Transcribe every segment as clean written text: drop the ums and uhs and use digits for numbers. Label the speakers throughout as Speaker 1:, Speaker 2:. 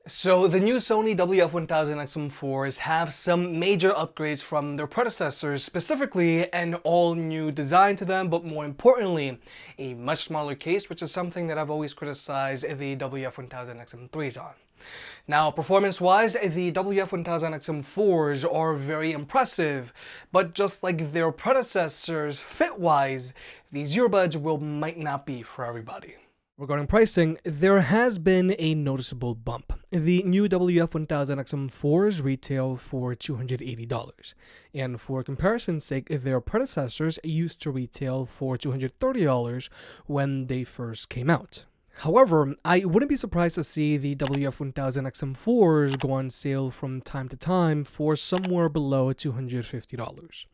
Speaker 1: So the new Sony WF-1000XM4s have some major upgrades from their predecessors, specifically an all-new design to them, but more importantly, a much smaller case, which is something that I've always criticized the WF-1000XM3s on. Now, performance-wise, the WF-1000XM4s are very impressive, but just like their predecessors, fit-wise, these earbuds might not be for everybody. Regarding pricing, there has been a noticeable bump. The new WF-1000XM4s retail for $280, and for comparison's sake, their predecessors used to retail for $230 when they first came out. However, I wouldn't be surprised to see the WF-1000XM4s go on sale from time to time for somewhere below $250.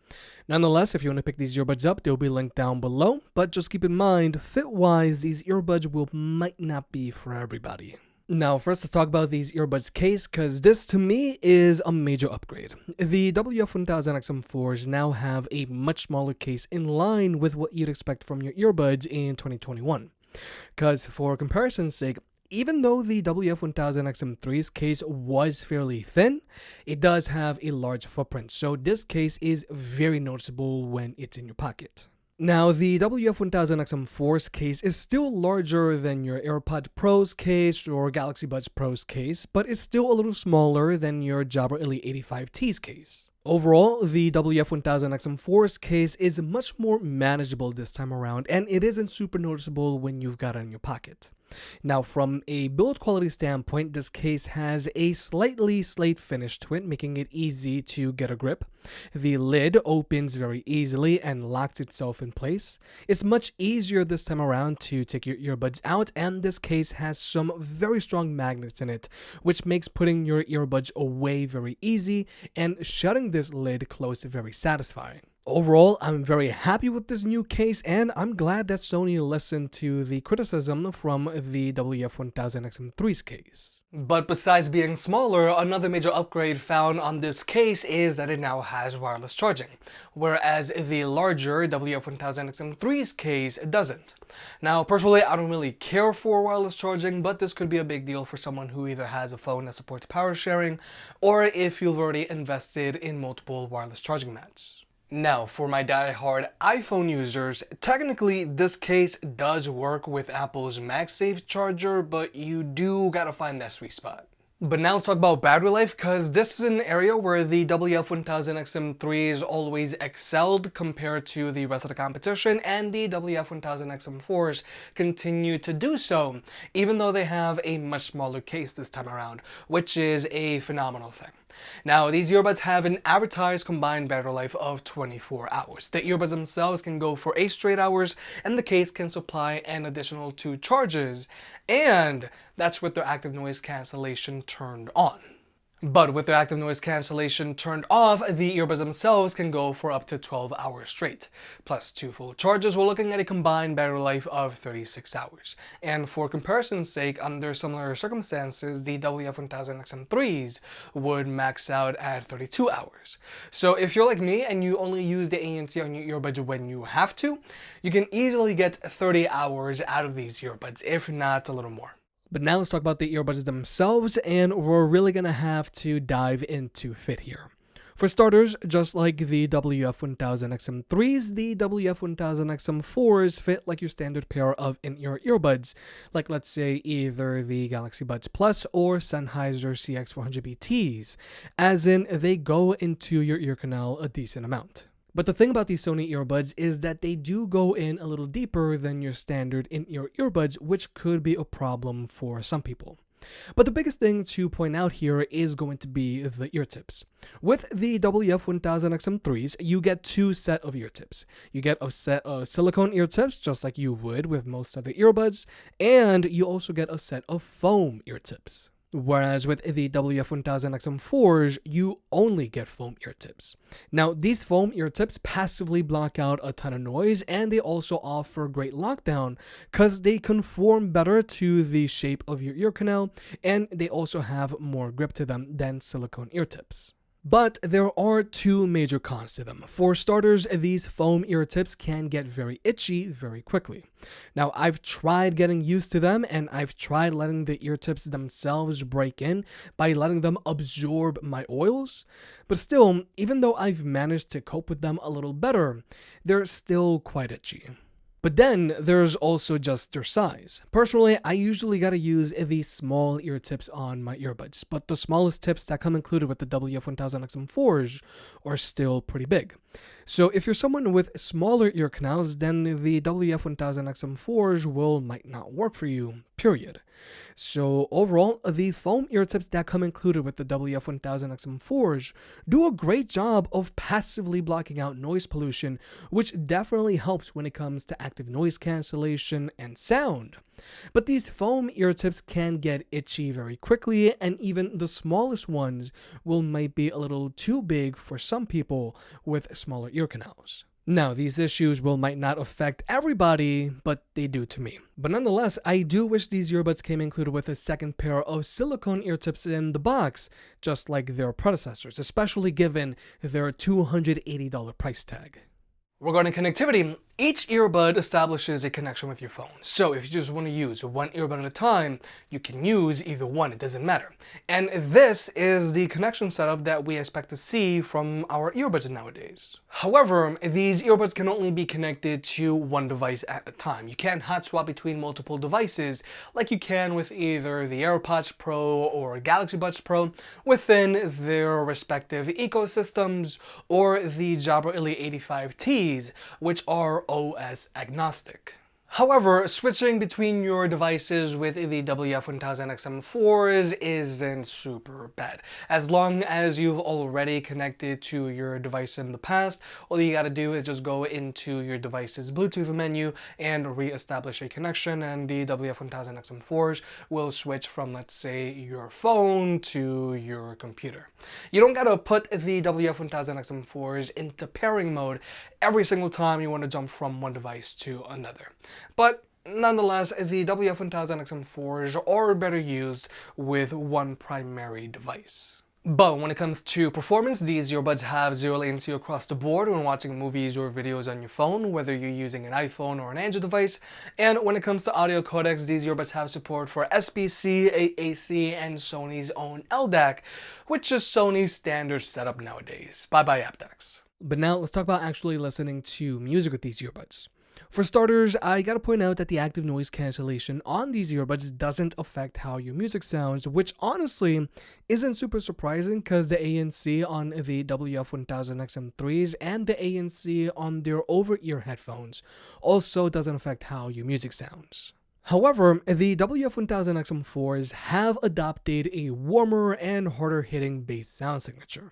Speaker 1: Nonetheless, if you want to pick these earbuds up, they'll be linked down below, but just keep in mind, fit-wise, these earbuds might not be for everybody. Now, first let's talk about these earbuds case, because this to me is a major upgrade. The WF-1000XM4s now have a much smaller case in line with what you'd expect from your earbuds in 2021. Because for comparison's sake, even though the WF-1000XM3's case was fairly thin, it does have a large footprint, so this case is very noticeable when it's in your pocket. Now, the WF-1000XM4's case is still larger than your AirPod Pro's case or Galaxy Buds Pro's case, but it's still a little smaller than your Jabra Elite 85T's case. Overall, the WF-1000XM4's case is much more manageable this time around, and it isn't super noticeable when you've got it in your pocket. Now, from a build quality standpoint, this case has a slightly slate finish to it, making it easy to get a grip. The lid opens very easily and locks itself in place. It's much easier this time around to take your earbuds out, and this case has some very strong magnets in it, which makes putting your earbuds away very easy and shutting this lid closed very satisfying. Overall, I'm very happy with this new case, and I'm glad that Sony listened to the criticism from the WF-1000XM3's case. But besides being smaller, another major upgrade found on this case is that it now has wireless charging, whereas the larger WF-1000XM3's case doesn't. Now, personally, I don't really care for wireless charging, but this could be a big deal for someone who either has a phone that supports power sharing, or if you've already invested in multiple wireless charging mats. Now, for my die-hard iPhone users, technically this case does work with Apple's MagSafe charger, but you do gotta find that sweet spot. But now let's talk about battery life, because this is an area where the WF-1000XM3s always excelled compared to the rest of the competition, and the WF-1000XM4s continue to do so, even though they have a much smaller case this time around, which is a phenomenal thing. Now, these earbuds have an advertised combined battery life of 24 hours. The earbuds themselves can go for 8 straight hours, and the case can supply an additional 2 charges, and that's with their active noise cancellation turned on. But with their active noise cancellation turned off, the earbuds themselves can go for up to 12 hours straight. Plus 2 full charges, we're looking at a combined battery life of 36 hours. And for comparison's sake, under similar circumstances, the WF-1000XM3s would max out at 32 hours. So if you're like me and you only use the ANC on your earbuds when you have to, you can easily get 30 hours out of these earbuds, if not a little more. But now let's talk about the earbuds themselves, and we're really gonna have to dive into fit here. For starters, just like the WF-1000XM3s, the WF-1000XM4s fit like your standard pair of in-ear earbuds, like let's say either the Galaxy Buds Plus or Sennheiser CX400BTs, as in they go into your ear canal a decent amount. But the thing about these Sony earbuds is that they do go in a little deeper than your standard in-ear earbuds, which could be a problem for some people. But the biggest thing to point out here is going to be the ear tips. With the WF-1000XM3s, you get 2 sets of ear tips. You get a set of silicone ear tips, just like you would with most other earbuds, and you also get a set of foam ear tips. Whereas with the WF-1000XM4s, you only get foam ear tips. Now, these foam ear tips passively block out a ton of noise, and they also offer great lockdown because they conform better to the shape of your ear canal, and they also have more grip to them than silicone ear tips. But there are two major cons to them. For starters, these foam ear tips can get very itchy very quickly. Now, I've tried getting used to them, and I've tried letting the ear tips themselves break in by letting them absorb my oils, but still, even though I've managed to cope with them a little better, they're still quite itchy. But then there's also just their size. Personally, I usually gotta use the small ear tips on my earbuds, but the smallest tips that come included with the WF-1000XM4s are still pretty big. So if you're someone with smaller ear canals, then the WF-1000XM4s might not work for you, period. So overall, the foam ear tips that come included with the WF-1000XM4s do a great job of passively blocking out noise pollution, which definitely helps when it comes to active noise cancellation and sound. But these foam ear tips can get itchy very quickly, and even the smallest ones might be a little too big for some people with smaller ear canals. Now, these issues might not affect everybody, but they do to me. But nonetheless, I do wish these earbuds came included with a second pair of silicone ear tips in the box, just like their predecessors, especially given their $280 price tag. Regarding connectivity, each earbud establishes a connection with your phone. So if you just want to use one earbud at a time, you can use either one, it doesn't matter. And this is the connection setup that we expect to see from our earbuds nowadays. However, these earbuds can only be connected to one device at a time. You can't hot swap between multiple devices like you can with either the AirPods Pro or Galaxy Buds Pro within their respective ecosystems, or the Jabra Elite 85Ts, which are OS agnostic. However, switching between your devices with the WF-1000XM4s isn't super bad. As long as you've already connected to your device in the past, all you gotta do is just go into your device's Bluetooth menu and re-establish a connection, and the WF-1000XM4s will switch from, let's say, your phone to your computer. You don't gotta put the WF-1000XM4s into pairing mode every single time you want to jump from one device to another. But nonetheless, the WF-1000XM4s are better used with one primary device. But when it comes to performance, these earbuds have zero latency across the board when watching movies or videos on your phone, whether you're using an iPhone or an Android device. And when it comes to audio codecs, these earbuds have support for SBC, AAC, and Sony's own LDAC, which is Sony's standard setup nowadays. Bye-bye aptX. But now let's talk about actually listening to music with these earbuds. For starters, I gotta point out that the active noise cancellation on these earbuds doesn't affect how your music sounds, which honestly isn't super surprising because the ANC on the WF-1000XM3s and the ANC on their over-ear headphones also doesn't affect how your music sounds. However, the WF-1000XM4s have adopted a warmer and harder hitting bass sound signature.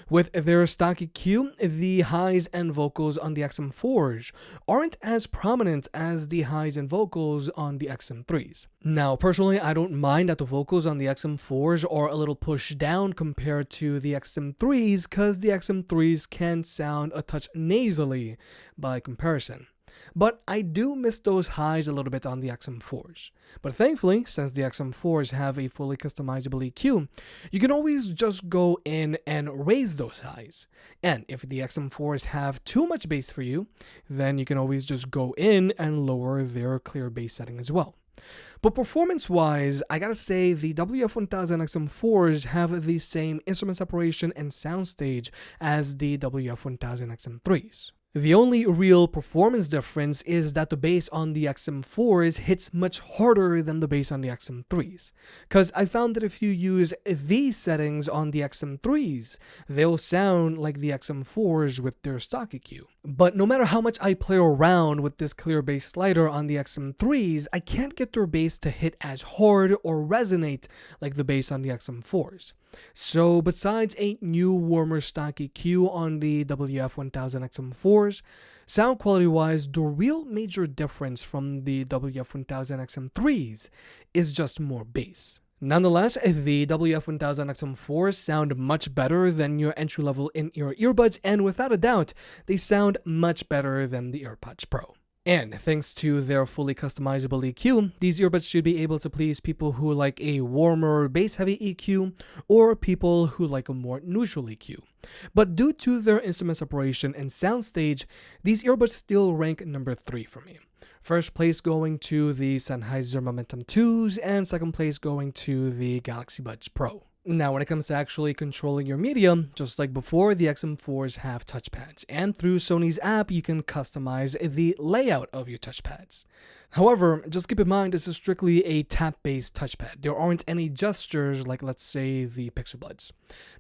Speaker 1: With their stock EQ, the highs and vocals on the XM4s aren't as prominent as the highs and vocals on the XM3s. Now, personally, I don't mind that the vocals on the XM4s are a little pushed down compared to the XM3s because the XM3s can sound a touch nasally by comparison. But I do miss those highs a little bit on the XM4s. But thankfully, since the XM4s have a fully customizable EQ, you can always just go in and raise those highs. And if the XM4s have too much bass for you, then you can always just go in and lower their clear bass setting as well. But performance-wise, I gotta say the WF-1000XM4s have the same instrument separation and soundstage as the WF-1000XM3s. The only real performance difference is that the bass on the XM4s hits much harder than the bass on the XM3s. Cause I found that if you use these settings on the XM3s, they'll sound like the XM4s with their stock EQ. But no matter how much I play around with this clear bass slider on the XM3s, I can't get their bass to hit as hard or resonate like the bass on the XM4s. So besides a new warmer stock EQ on the WF-1000XM4s, sound quality wise, the real major difference from the WF-1000XM3s is just more bass. Nonetheless, the WF-1000XM4s sound much better than your entry-level in-ear earbuds, and without a doubt, they sound much better than the AirPods Pro. And thanks to their fully customizable EQ, these earbuds should be able to please people who like a warmer bass-heavy EQ or people who like a more neutral EQ. But due to their instrument separation and soundstage, these earbuds still rank number 3 for me. First place going to the Sennheiser Momentum 2s and second place going to the Galaxy Buds Pro. Now, when it comes to actually controlling your media, just like before, the XM4s have touchpads, and through Sony's app, you can customize the layout of your touchpads. However, just keep in mind this is strictly a tap-based touchpad. There aren't any gestures like, let's say, the Pixel Buds.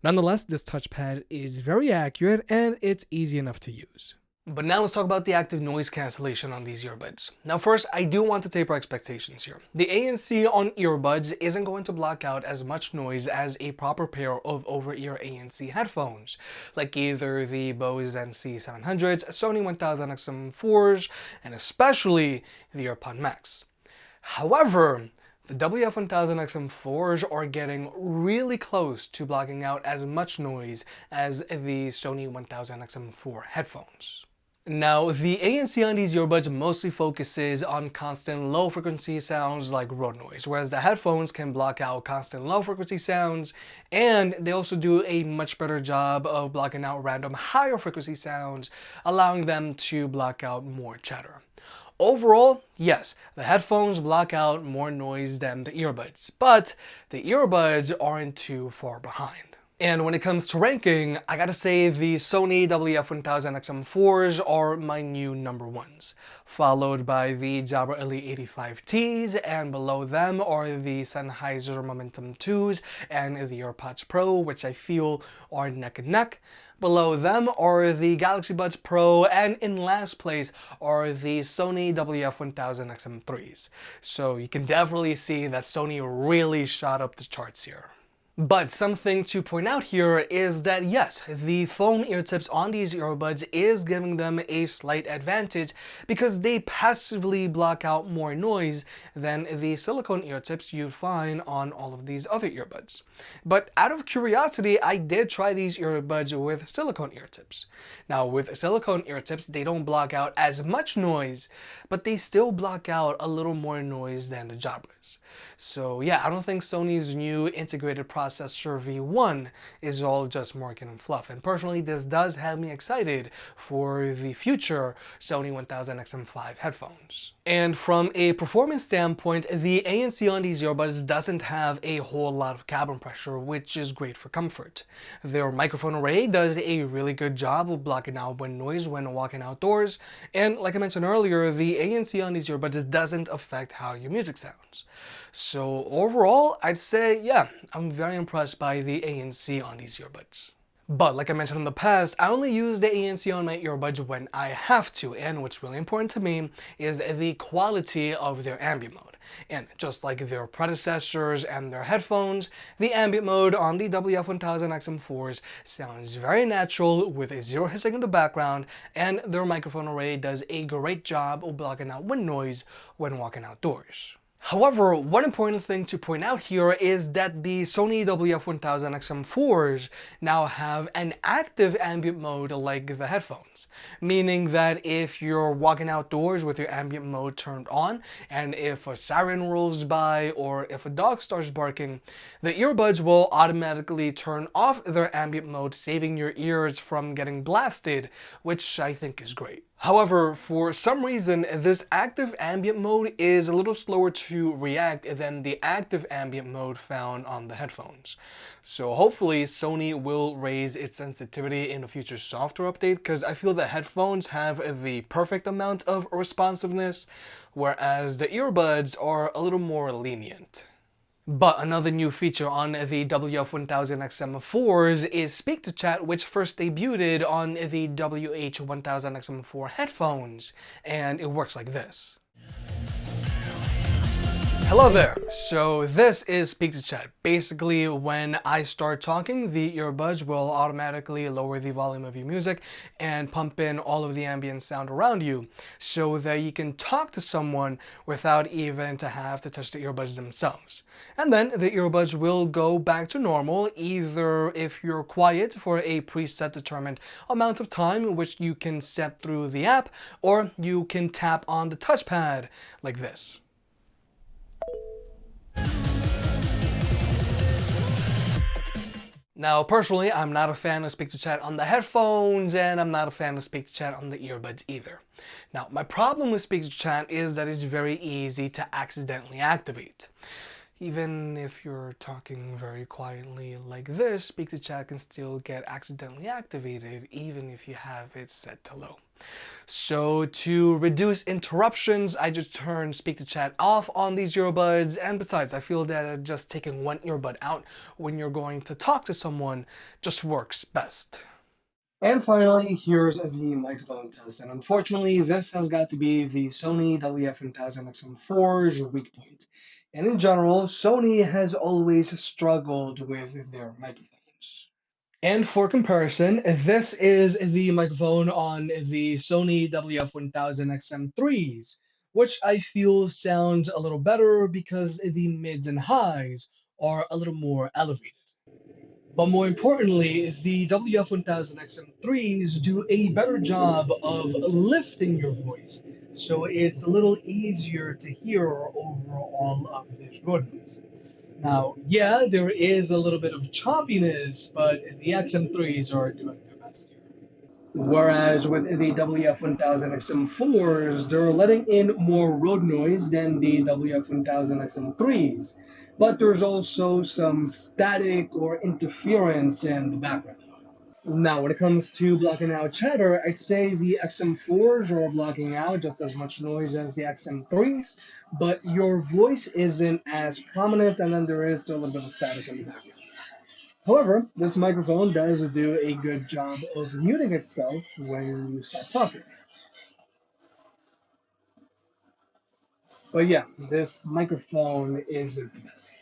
Speaker 1: Nonetheless, this touchpad is very accurate and it's easy enough to use. But now let's talk about the active noise cancellation on these earbuds. Now first, I do want to taper expectations here. The ANC on earbuds isn't going to block out as much noise as a proper pair of over-ear ANC headphones, like either the Bose NC700s, Sony WF-1000XM4s, and especially the AirPod Max. However, the WF-1000XM4s are getting really close to blocking out as much noise as the Sony WF-1000XM4 headphones. Now, the ANC on these earbuds mostly focuses on constant low-frequency sounds like road noise, whereas the headphones can block out constant low-frequency sounds, and they also do a much better job of blocking out random higher-frequency sounds, allowing them to block out more chatter. Overall, yes, the headphones block out more noise than the earbuds, but the earbuds aren't too far behind. And when it comes to ranking, I gotta say the Sony WF-1000XM4s are my new number ones, followed by the Jabra Elite 85Ts, and below them are the Sennheiser Momentum 2s and the AirPods Pro, which I feel are neck and neck. Below them are the Galaxy Buds Pro, and in last place are the Sony WF-1000XM3s. So you can definitely see that Sony really shot up the charts here. But something to point out here is that yes, the foam ear tips on these earbuds is giving them a slight advantage because they passively block out more noise than the silicone ear tips you'd find on all of these other earbuds. But out of curiosity, I did try these earbuds with silicone ear tips. Now with silicone ear tips, they don't block out as much noise, but they still block out a little more noise than the Jabras. So yeah, I don't think Sony's new integrated processor V1 is all just marketing fluff. And personally, this does have me excited for the future Sony WF-1000XM5 headphones. And from a performance standpoint, the ANC on these earbuds doesn't have a whole lot of cabin pressure, which is great for comfort. Their microphone array does a really good job of blocking out wind noise when walking outdoors. And like I mentioned earlier, the ANC on these earbuds doesn't affect how your music sounds. So overall, I'd say, yeah, I'm very impressed by the ANC on these earbuds. But like I mentioned in the past, I only use the ANC on my earbuds when I have to, and what's really important to me is the quality of their ambient mode. And just like their predecessors and their headphones, the ambient mode on the WF-1000XM4s sounds very natural with zero hissing in the background, and their microphone array does a great job of blocking out wind noise when walking outdoors. However, one important thing to point out here is that the Sony WF-1000XM4s now have an active ambient mode like the headphones, meaning that if you're walking outdoors with your ambient mode turned on, and if a siren rolls by or if a dog starts barking, the earbuds will automatically turn off their ambient mode, saving your ears from getting blasted, which I think is great. However, for some reason, this active ambient mode is a little slower to react than the active ambient mode found on the headphones. So hopefully Sony will raise its sensitivity in a future software update, because I feel the headphones have the perfect amount of responsiveness, whereas the earbuds are a little more lenient. But another new feature on the WF-1000XM4s is Speak to Chat, which first debuted on the WH-1000XM4 headphones, and it works like this. Hello there. So this is speak to chat. Basically, when I start talking, the earbuds will automatically lower the volume of your music and pump in all of the ambient sound around you so that you can talk to someone without even to have to touch the earbuds themselves. And then the earbuds will go back to normal, either if you're quiet for a preset determined amount of time, which you can set through the app, or you can tap on the touchpad like this. Now, personally, I'm not a fan of speak-to-chat on the headphones, and I'm not a fan of speak-to-chat on the earbuds either. Now, my problem with speak-to-chat is that it's very easy to accidentally activate. Even if you're talking very quietly like this, speak-to-chat can still get accidentally activated, even if you have it set to low. So to reduce interruptions, I just turn speak-to-chat off on these earbuds, and besides, I feel that just taking one earbud out when you're going to talk to someone just works best. And finally, here's the microphone test, and unfortunately, this has got to be the Sony WF-1000XM4's weak point. And in general, Sony has always struggled with their microphones. And for comparison, this is the microphone on the Sony WF-1000XM3s, which I feel sounds a little better because the mids and highs are a little more elevated. But more importantly, the WF-1000XM3s do a better job of lifting your voice, so it's a little easier to hear over all of this road noise. Now, yeah, there is a little bit of choppiness, but the XM3s are doing their best here. Whereas with the WF-1000XM4s, they're letting in more road noise than the WF-1000XM3s. But there's also some static or interference in the background. Now, when it comes to blocking out chatter, I'd say the XM4s are blocking out just as much noise as the XM3s, but your voice isn't as prominent, and then there is still a little bit of static in the background. However, this microphone does do a good job of muting itself when you start talking. But yeah, this microphone isn't the best.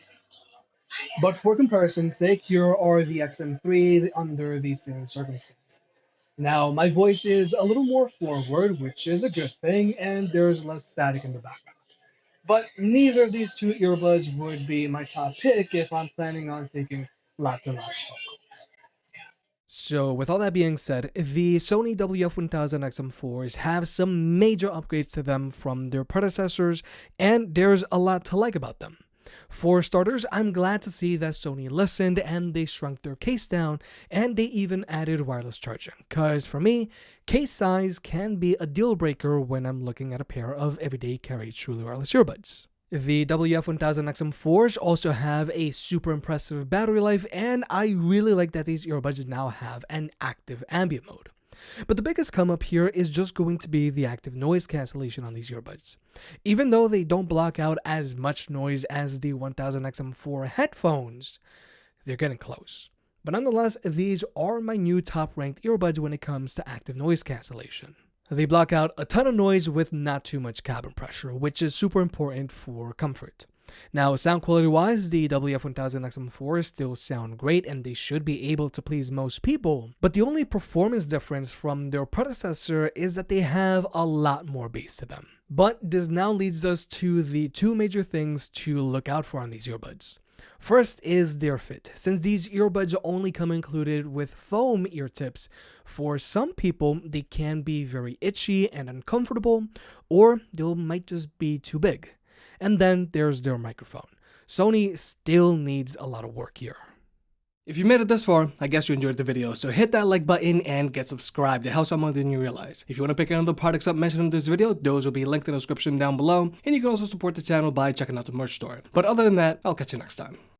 Speaker 1: But for comparison's sake, here are the XM3s under the same circumstances. Now, my voice is a little more forward, which is a good thing, and there's less static in the background. But neither of these two earbuds would be my top pick if I'm planning on taking lots and lots of phone calls. So with all that being said, the Sony WF-1000XM4s have some major upgrades to them from their predecessors, and there's a lot to like about them. For starters, I'm glad to see that Sony listened and they shrunk their case down, and they even added wireless charging, cause for me, case size can be a deal breaker when I'm looking at a pair of everyday carry truly wireless earbuds. The WF-1000XM4s also have a super impressive battery life, and I really like that these earbuds now have an active ambient mode. But the biggest come up here is just going to be the active noise cancellation on these earbuds. Even though they don't block out as much noise as the 1000XM4 headphones, they're getting close. But nonetheless, these are my new top ranked earbuds when it comes to active noise cancellation. They block out a ton of noise with not too much cabin pressure, which is super important for comfort. Now, sound quality wise, the WF-1000XM4 still sound great and they should be able to please most people, but the only performance difference from their predecessor is that they have a lot more bass to them. But this now leads us to the two major things to look out for on these earbuds. First is their fit. Since these earbuds only come included with foam ear tips, for some people they can be very itchy and uncomfortable, or they might just be too big. And then there's their microphone. Sony still needs a lot of work here. If you made it this far, I guess you enjoyed the video, so hit that like button and get subscribed. It helps out more than you realize. If you want to pick any of the products up mentioned in this video, those will be linked in the description down below, and you can also support the channel by checking out the merch store. But other than that, I'll catch you next time.